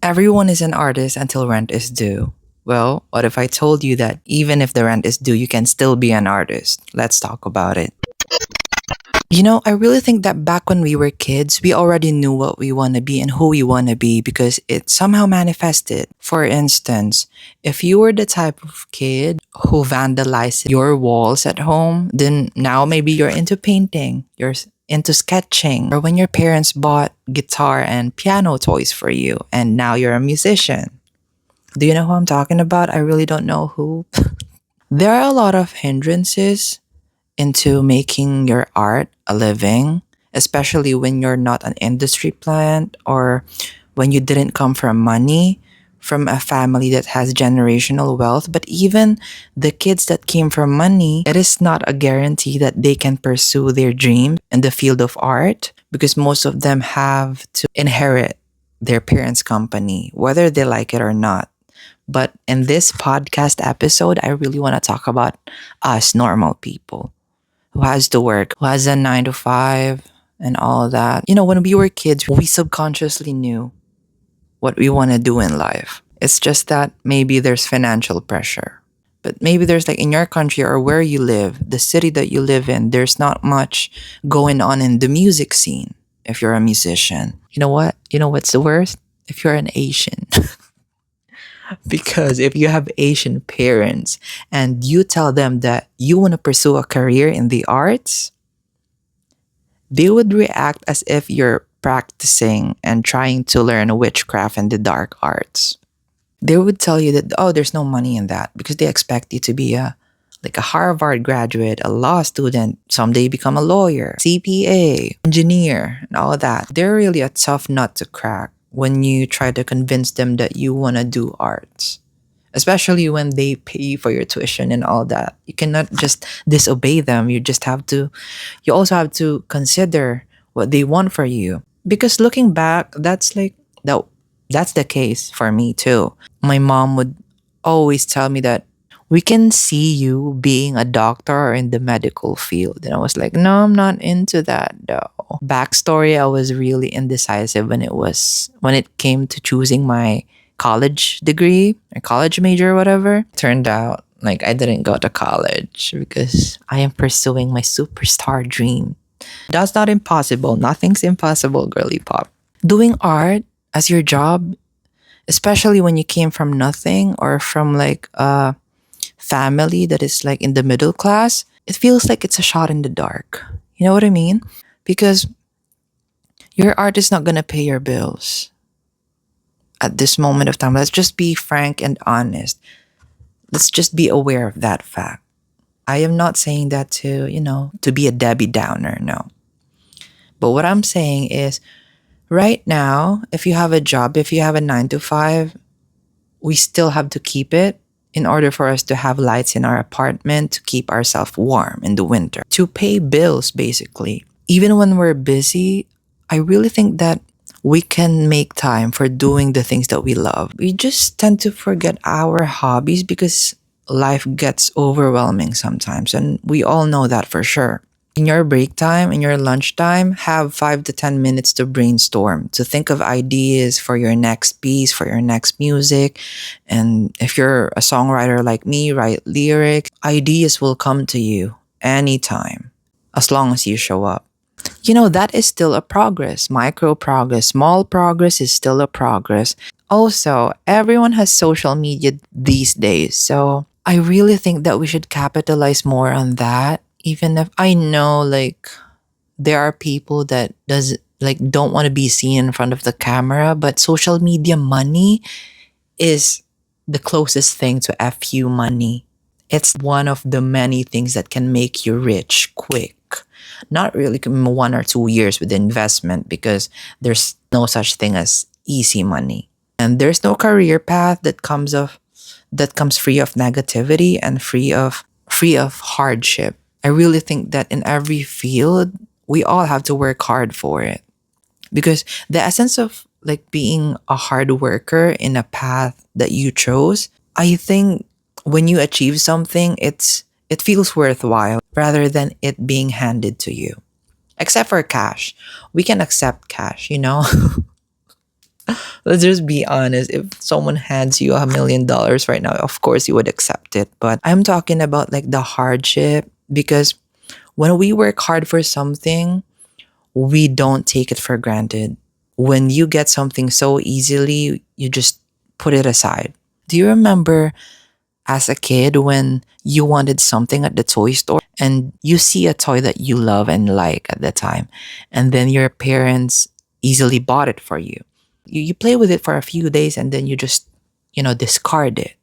Everyone is an artist until rent is due. Well, what if I told you that even if the rent is due, you can still be an artist? Let's talk about it. I really think that back when we were kids, we already knew what we want to be and who we want to be because it somehow manifested. For instance, if you were the type of kid who vandalized your walls at home, then now maybe you're into painting, into sketching, or when your parents bought guitar and piano toys for you, and now you're a musician. Do you know who I'm talking about? I really don't know who. There are a lot of hindrances into making your art a living, especially when you're not an industry plant or when you didn't come from money, from a family that has generational wealth. But even the kids that came from money, it is not a guarantee that they can pursue their dream in the field of art because most of them have to inherit their parents' company, whether they like it or not. But in this podcast episode, I really want to talk about us normal people who has to work, who has a 9 to 5 and all that. When we were kids, we subconsciously knew what we want to do in life. It's just that maybe there's financial pressure. But maybe there's like in your country or where you live, the city that you live in, there's not much going on in the music scene if you're a musician. You know what? You know what's the worst? If you're an Asian. Because if you have Asian parents and you tell them that you want to pursue a career in the arts, they would react as if you're practicing and trying to learn witchcraft and the dark arts. They would tell you that, oh, there's no money in that because they expect you to be a Harvard graduate, a law student, someday become a lawyer, CPA, engineer, and all of that. They're really a tough nut to crack when you try to convince them that you want to do arts, especially when they pay for your tuition and all that. You cannot just disobey them. You also have to consider what they want for you. Because looking back, that's the case for me too. My mom would always tell me that we can see you being a doctor or in the medical field. And I was like, no, I'm not into that though. Backstory, I was really indecisive when it came to choosing my college degree or college major or whatever. Turned out like I didn't go to college because I am pursuing my superstar dream. That's not impossible. Nothing's impossible, girly pop. Doing art as your job, especially when you came from nothing or from like a family that is like in the middle class, it feels like it's a shot in the dark. You know what I mean? Because your art is not going to pay your bills at this moment of time. Let's just be frank and honest. Let's just be aware of that fact. I am not saying that to be a Debbie Downer, no. But what I'm saying is right now, if you have a job, if you have a 9 to 5, we still have to keep it in order for us to have lights in our apartment, to keep ourselves warm in the winter, to pay bills, basically. Even when we're busy, I really think that we can make time for doing the things that we love. We just tend to forget our hobbies because life gets overwhelming sometimes, and we all know that for sure. In your break time, in your lunchtime, have 5 to 10 minutes to brainstorm, to think of ideas for your next piece, for your next music. And if you're a songwriter like me, write lyrics, ideas will come to you anytime, as long as you show up. That is still a progress. Micro progress, small progress is still a progress. Also, everyone has social media these days. So I really think that we should capitalize more on that. Even if I know there are people that don't want to be seen in front of the camera, but social media money is the closest thing to FU money. It's one of the many things that can make you rich quick. Not really 1 or 2 years with investment because there's no such thing as easy money. And there's no career path that comes free of negativity and free of hardship. I really think that in every field, we all have to work hard for it. Because the essence of being a hard worker in a path that you chose, I think when you achieve something, it feels worthwhile rather than it being handed to you. Except for cash. We can accept cash, Let's just be honest. If someone hands you $1 million right now, of course you would accept it. But I'm talking about like the hardship, because when we work hard for something, we don't take it for granted. When you get something so easily, you just put it aside. Do you remember as a kid when you wanted something at the toy store and you see a toy that you love and like at the time, and then your parents easily bought it for you? You play with it for a few days and then you just, discard it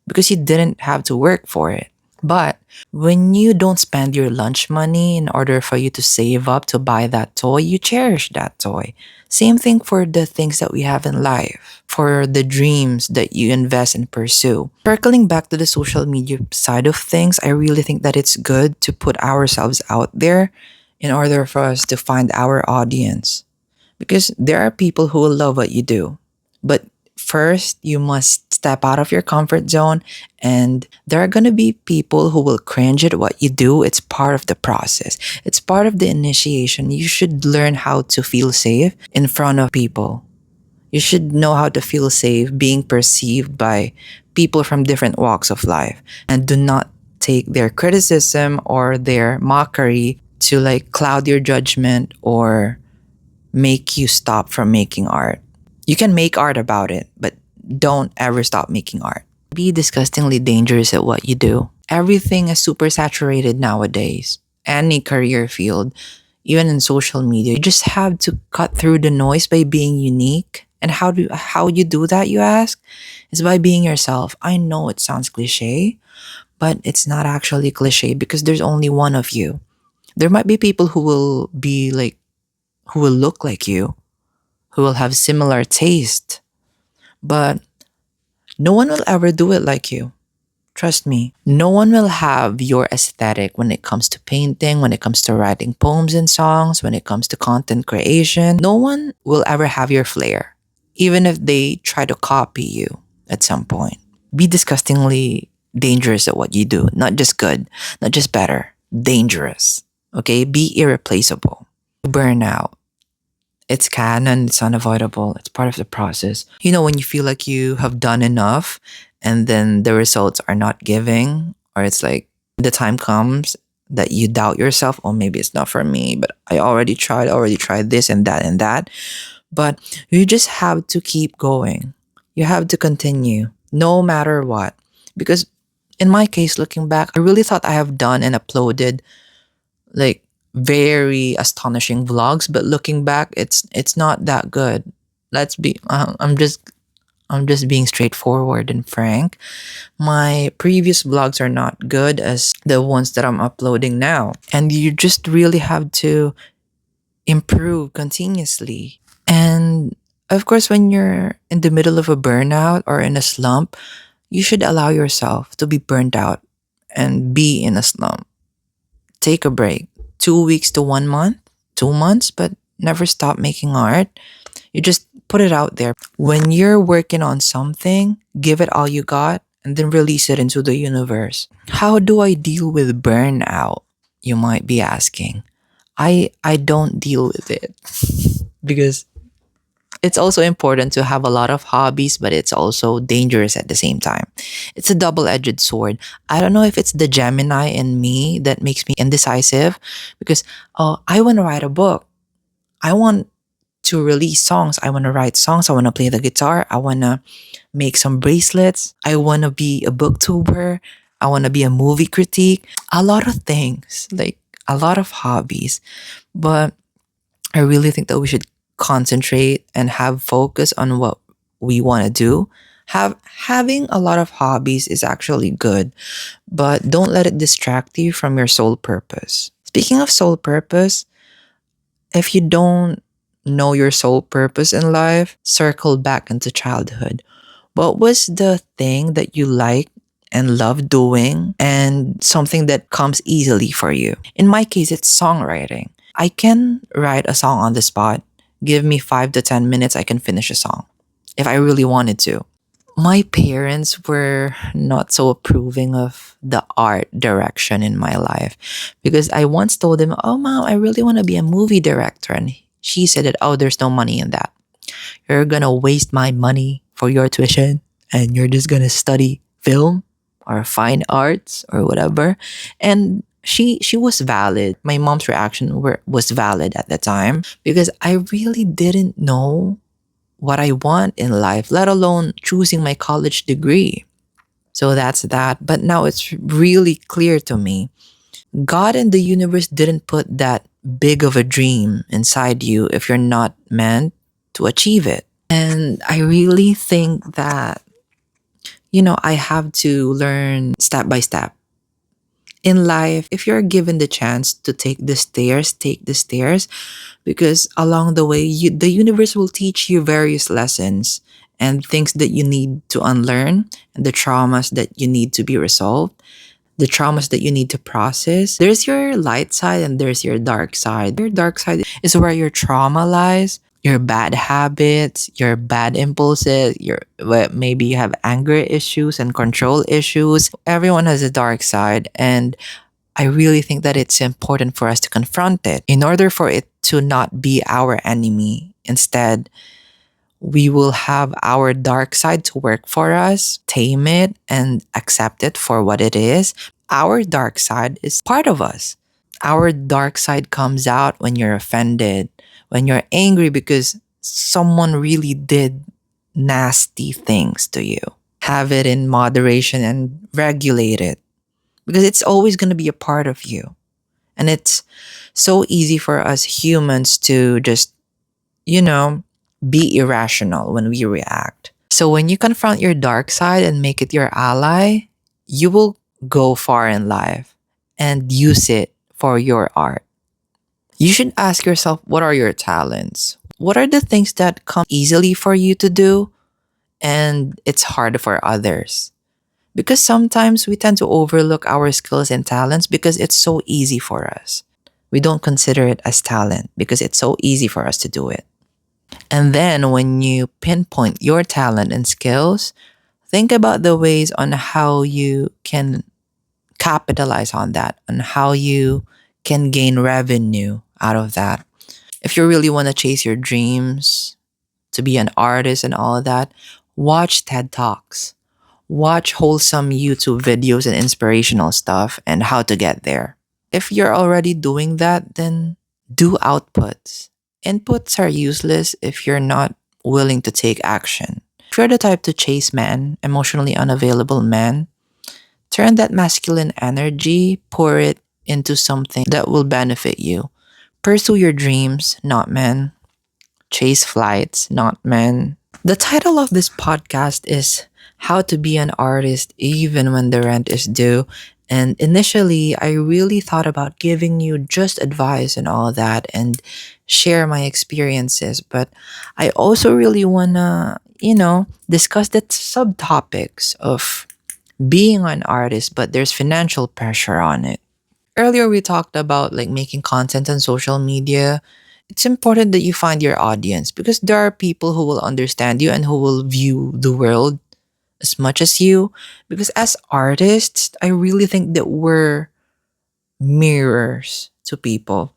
because you didn't have to work for it. But when you don't spend your lunch money in order for you to save up to buy that toy, you cherish that toy. Same thing for the things that we have in life, for the dreams that you invest and pursue. Circling back to the social media side of things, I really think that it's good to put ourselves out there in order for us to find our audience. Because there are people who will love what you do. But first, you must step out of your comfort zone, and there are going to be people who will cringe at what you do. It's part of the process, it's part of the initiation. You should learn how to feel safe in front of people. You should know how to feel safe being perceived by people from different walks of life, and do not take their criticism or their mockery to like cloud your judgment or make you stop from making art. You can make art about it, but don't ever stop making art. Be disgustingly dangerous at what you do. Everything is super saturated nowadays. Any career field, even in social media, you just have to cut through the noise by being unique. And how you do that, you ask? Is by being yourself. I know it sounds cliche, but it's not actually cliche because there's only one of you. There might be people who will look like you, who will have similar taste, but no one will ever do it like you. Trust me. No one will have your aesthetic when it comes to painting, when it comes to writing poems and songs, when it comes to content creation. No one will ever have your flair, even if they try to copy you at some point. Be disgustingly dangerous at what you do. Not just good, not just better, dangerous. Okay? Be irreplaceable. Burnout. It's canon, it's unavoidable, it's part of the process. You know, when you feel like you have done enough and then the results are not giving, or it's like the time comes that you doubt yourself, oh, maybe it's not for me, but I already tried this and that and that. But you just have to keep going. You have to continue no matter what. Because in my case, looking back, I really thought I have done and uploaded like very astonishing vlogs, but looking back, it's not that good. Let's be I'm just being straightforward and frank. My previous vlogs are not good as the ones that I'm uploading now, and you just really have to improve continuously. And of course, when you're in the middle of a burnout or in a slump, you should allow yourself to be burnt out and be in a slump. Take a break. 2 weeks to 1 month, 2 months, but never stop making art. You just put it out there. When you're working on something, give it all you got and then release it into the universe. How do I deal with burnout? You might be asking. I don't deal with it because it's also important to have a lot of hobbies, but it's also dangerous at the same time. It's a double-edged sword. I don't know if it's the Gemini in me that makes me indecisive because I want to write a book. I want to release songs. I want to write songs. I want to play the guitar. I want to make some bracelets. I want to be a booktuber. I want to be a movie critique. A lot of things, like a lot of hobbies. But I really think that we should concentrate and have focus on what we want to do. Having a lot of hobbies is actually good, but don't let it distract you from your sole purpose. Speaking of sole purpose, if you don't know your sole purpose in life, circle back into childhood. What was the thing that you like and love doing and something that comes easily for you? In my case, it's songwriting. I can write a song on the spot. Give me 5 to 10 minutes, I can finish a song if I really wanted to. My parents were not so approving of the art direction in my life because I once told them, oh, mom, I really want to be a movie director. And she said that, oh, there's no money in that. You're gonna waste my money for your tuition and you're just gonna study film or fine arts or whatever. And she was valid. My mom's reaction was valid at the time because I really didn't know what I want in life, let alone choosing my college degree. So that's that. But now it's really clear to me. God and the universe didn't put that big of a dream inside you if you're not meant to achieve it. And I really think that, I have to learn step by step. In life, if you're given the chance to take the stairs because along the way, the universe will teach you various lessons and things that you need to unlearn and the traumas that you need to be resolved, the traumas that you need to process. There's your light side and there's your dark side. Your dark side is where your trauma lies, your bad habits, your bad impulses, maybe you have anger issues and control issues. Everyone has a dark side, and I really think that it's important for us to confront it in order for it to not be our enemy. Instead, we will have our dark side to work for us, tame it, and accept it for what it is. Our dark side is part of us. Our dark side comes out when you're offended, when you're angry because someone really did nasty things to you. Have it in moderation and regulate it because it's always going to be a part of you. And it's so easy for us humans to just, you know, be irrational when we react. So when you confront your dark side and make it your ally, you will go far in life and use it for your art. You should ask yourself, what are your talents? What are the things that come easily for you to do and it's hard for others? Because sometimes we tend to overlook our skills and talents because it's so easy for us. We don't consider it as talent because it's so easy for us to do it. And then when you pinpoint your talent and skills, think about the ways on how you can capitalize on that and how you can gain revenue out of that. If you really want to chase your dreams, to be an artist and all of that, watch TED Talks. Watch wholesome YouTube videos and inspirational stuff and how to get there. If you're already doing that, then do outputs. Inputs are useless if you're not willing to take action. If you're the type to chase men, emotionally unavailable men, turn that masculine energy, pour it into something that will benefit you. Pursue your dreams, not men. Chase flights, not men. The title of this podcast is How to Be an Artist Even When the Rent is Due. And initially, I really thought about giving you just advice and all that and share my experiences. But I also really want to, discuss the subtopics of being an artist, but there's financial pressure on it. Earlier, we talked about like making content on social media. It's important that you find your audience because there are people who will understand you and who will view the world as much as you. Because as artists, I really think that we're mirrors to people.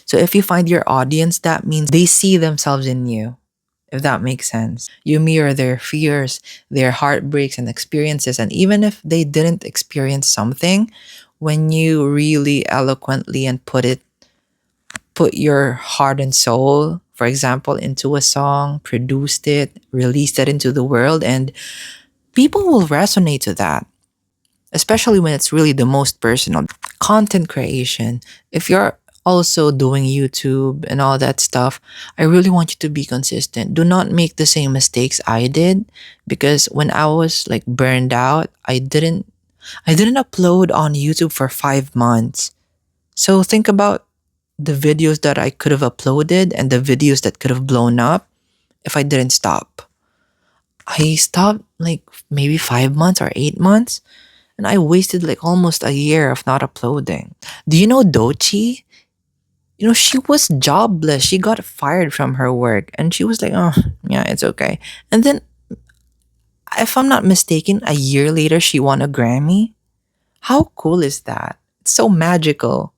So if you find your audience, that means they see themselves in you, if that makes sense. You mirror their fears, their heartbreaks and experiences. And even if they didn't experience something, when you really eloquently and put your heart and soul, for example, into a song, produced it, released it into the world, and people will resonate to that, especially when it's really the most personal. Content creation, if you're also doing YouTube and all that stuff, I really want you to be consistent. Do not make the same mistakes I did because when I was like burned out, I didn't upload on YouTube for 5 months. So think about the videos that I could have uploaded and the videos that could have blown up if I didn't stop. I stopped like maybe 5 months or 8 months and I wasted like almost a year of not uploading. Do you know Dochi? She was jobless. She got fired from her work and she was like, oh, yeah, it's okay. And then, if I'm not mistaken, a year later, she won a Grammy. How cool is that? It's so magical,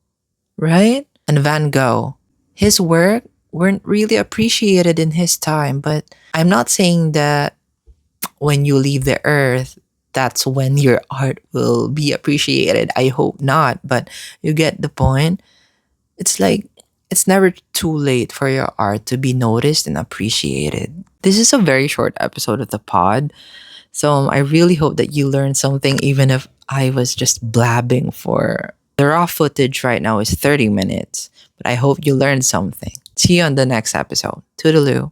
right? And Van Gogh, his work weren't really appreciated in his time. But I'm not saying that when you leave the earth, that's when your art will be appreciated. I hope not, but you get the point. It's like it's never too late for your art to be noticed and appreciated. This is a very short episode of the pod. So I really hope that you learned something, even if I was just blabbing for the raw footage right now is 30 minutes. But I hope you learned something. See you on the next episode. Toodaloo.